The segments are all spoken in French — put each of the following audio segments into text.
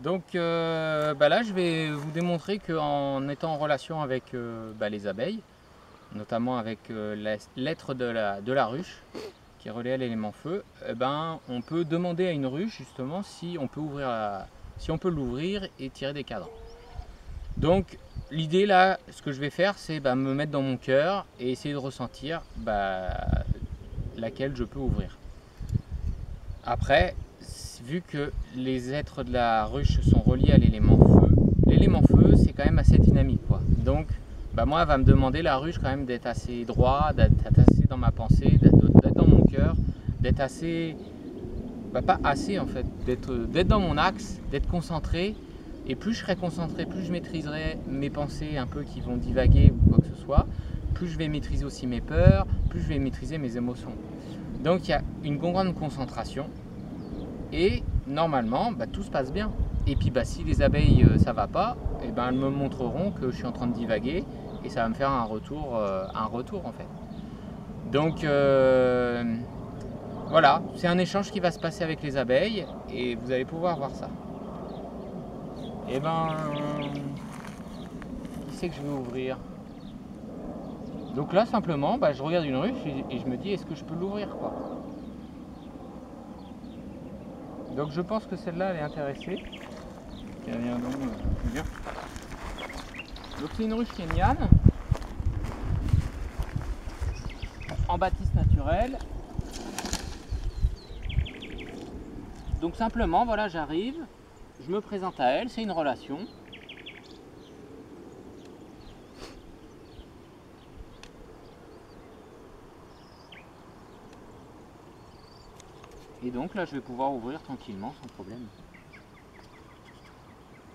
Donc là, je vais vous démontrer qu'en étant en relation avec les abeilles, notamment avec l'être de la ruche qui est relié à l'élément feu, on peut demander à une ruche justement si on peut si on peut l'ouvrir et tirer des cadres. Donc l'idée là, ce que je vais faire, c'est me mettre dans mon cœur et essayer de ressentir laquelle je peux ouvrir. Après, vu que les êtres de la ruche sont reliés à l'élément feu c'est quand même assez dynamique, quoi. Donc moi elle va me demander, la ruche, quand même, d'être assez droit, d'être assez dans ma pensée, d'être dans mon cœur, d'être assez, pas assez en fait, d'être dans mon axe, d'être concentré. Et plus je serai concentré, plus je maîtriserai mes pensées un peu qui vont divaguer ou quoi que ce soit, plus je vais maîtriser aussi mes peurs, plus je vais maîtriser mes émotions. Donc il y a une grande concentration et normalement tout se passe bien. Et puis si les abeilles ça va pas, elles me montreront que je suis en train de divaguer et ça va me faire un retour en fait. Donc voilà, c'est un échange qui va se passer avec les abeilles et vous allez pouvoir voir ça. Et qui c'est que je vais ouvrir? Donc là simplement je regarde une ruche et je me dis, est-ce que je peux l'ouvrir, quoi. Donc je pense que celle-là elle est intéressée. Tiens, viens donc, viens. Donc c'est une ruche kenyane en bâtisse naturelle. Donc simplement voilà, j'arrive, je me présente à elle, c'est une relation. Et donc là je vais pouvoir ouvrir tranquillement sans problème.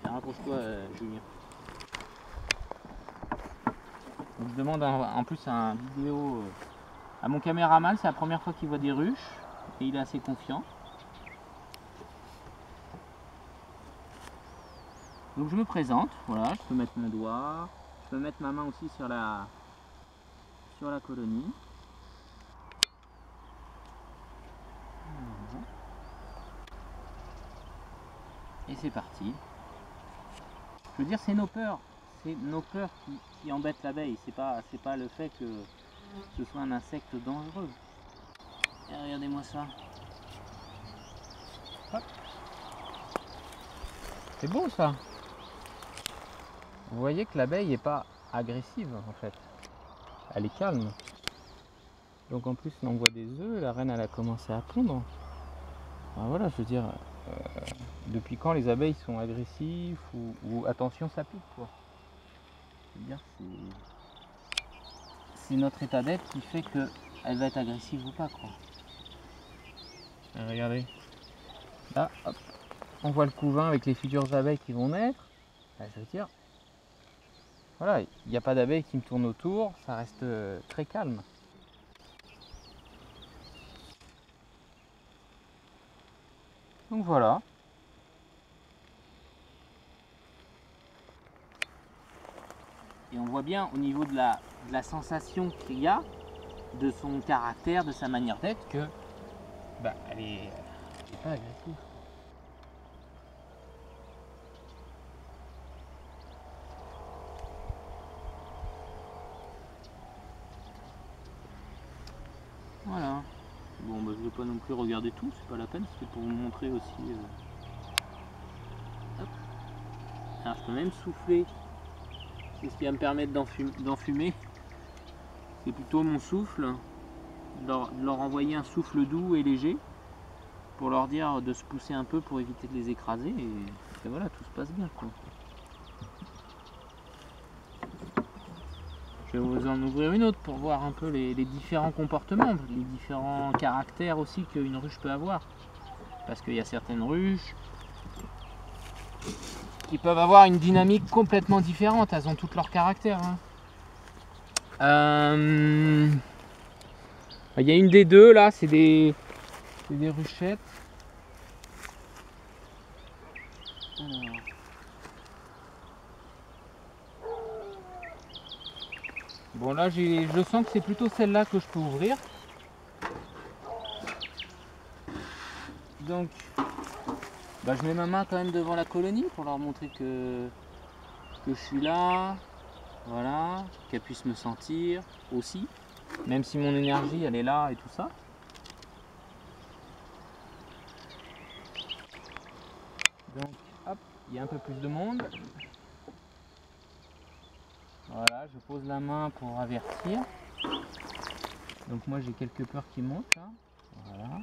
Rapproche-toi Julien. Donc, je demande en plus un vidéo à mon caméraman, c'est la première fois qu'il voit des ruches et il est assez confiant. Donc je me présente, voilà, je peux mettre mon doigt, je peux mettre ma main aussi sur la colonie. Et c'est parti. Je veux dire, c'est nos peurs qui embêtent l'abeille, c'est pas le fait que ce soit un insecte dangereux. Et regardez-moi ça. Hop. C'est beau ça. Vous voyez que l'abeille n'est pas agressive en fait. Elle est calme. Donc en plus, on envoie des œufs, la reine elle a commencé à pondre. Ben voilà, je veux dire, depuis quand les abeilles sont agressives ou attention ça pique, quoi. Je veux dire, c'est notre état d'être qui fait qu'elle va être agressive ou pas, quoi. Et regardez, là, hop, on voit le couvain avec les futures abeilles qui vont naître. Ben, je veux dire, voilà, il n'y a pas d'abeilles qui me tournent autour, ça reste très calme. Donc voilà. Et on voit bien au niveau de la sensation qu'il y a, de son caractère, de sa manière d'être, que elle est pas agressive. Voilà. Bon, je ne vais pas non plus regarder tout, c'est pas la peine, c'est pour vous montrer aussi. Hop. Alors je peux même souffler, c'est ce qui va me permettre d'enfumer. C'est plutôt mon souffle, de leur envoyer un souffle doux et léger, pour leur dire de se pousser un peu pour éviter de les écraser, et voilà, tout se passe bien, quoi. Je vais vous en ouvrir une autre pour voir un peu les différents comportements, les différents caractères aussi qu'une ruche peut avoir. Parce qu'il y a certaines ruches qui peuvent avoir une dynamique complètement différente, elles ont toutes leurs caractères. Il y a une des deux là, c'est des ruchettes. Alors. Bon là je sens que c'est plutôt celle-là que je peux ouvrir. Donc Bah, je mets ma main quand même devant la colonie pour leur montrer que je suis là. Voilà, qu'elle puisse me sentir aussi, même si mon énergie elle est là et tout ça. Donc hop, il y a un peu plus de monde. Voilà, je pose la main pour avertir. Donc moi j'ai quelques peurs qui montent là. Voilà.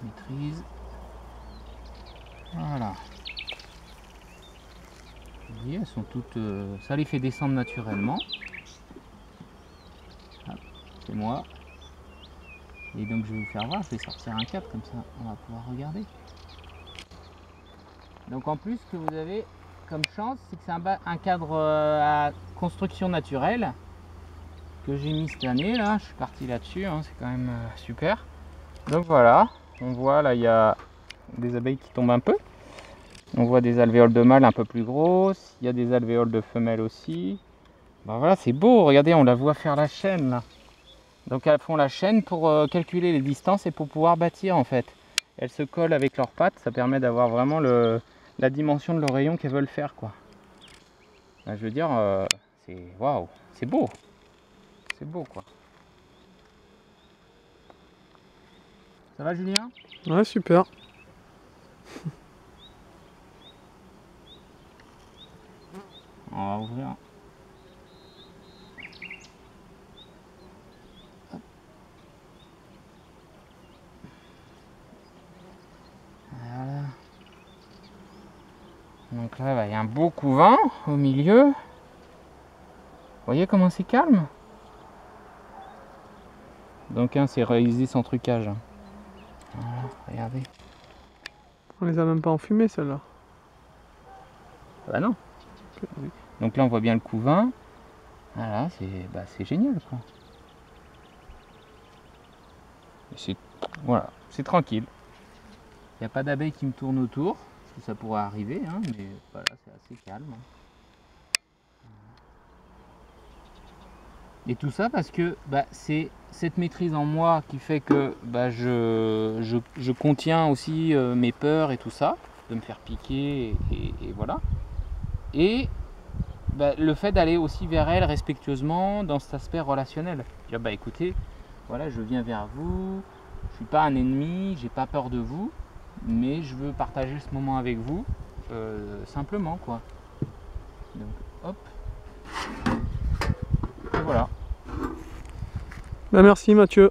Maîtrise. Voilà. Vous voyez, elles sont toutes. Ça les fait descendre naturellement. C'est moi. Et donc je vais vous faire voir, je vais sortir un cadre comme ça, on va pouvoir regarder. Donc en plus ce que vous avez comme chance, c'est que c'est un cadre à construction naturelle que j'ai mis cette année là, je suis parti là-dessus, hein, c'est quand même super. Donc voilà, on voit là il y a des abeilles qui tombent un peu. On voit des alvéoles de mâles un peu plus grosses, il y a des alvéoles de femelles aussi. Ben voilà, c'est beau, regardez, on la voit faire la chaîne là. Donc elles font la chaîne pour calculer les distances et pour pouvoir bâtir en fait. Elles se collent avec leurs pattes, ça permet d'avoir vraiment la dimension de l'oreillon qu'elles veulent faire quoi. Ben, je veux dire, c'est waouh, c'est beau. C'est beau quoi. Ça va Julien? Ouais, super. On va ouvrir. Voilà. Donc là, il y a un beau couvain au milieu. Vous voyez comment c'est calme? Donc hein, c'est réalisé sans trucage. Voilà, regardez. On les a même pas enfumés celles-là. Bah non. Donc là on voit bien le couvain. Voilà, c'est génial quoi. Voilà, c'est tranquille. Il n'y a pas d'abeilles qui me tournent autour, parce que ça pourrait arriver, hein, mais voilà, c'est assez calme. Et tout ça parce que c'est cette maîtrise en moi qui fait que je contiens aussi mes peurs et tout ça, de me faire piquer et voilà. Et le fait d'aller aussi vers elle respectueusement dans cet aspect relationnel. Dire écoutez, voilà, je viens vers vous, je suis pas un ennemi, j'ai pas peur de vous, mais je veux partager ce moment avec vous, simplement quoi. Donc hop. Et voilà. Ben merci Mathieu.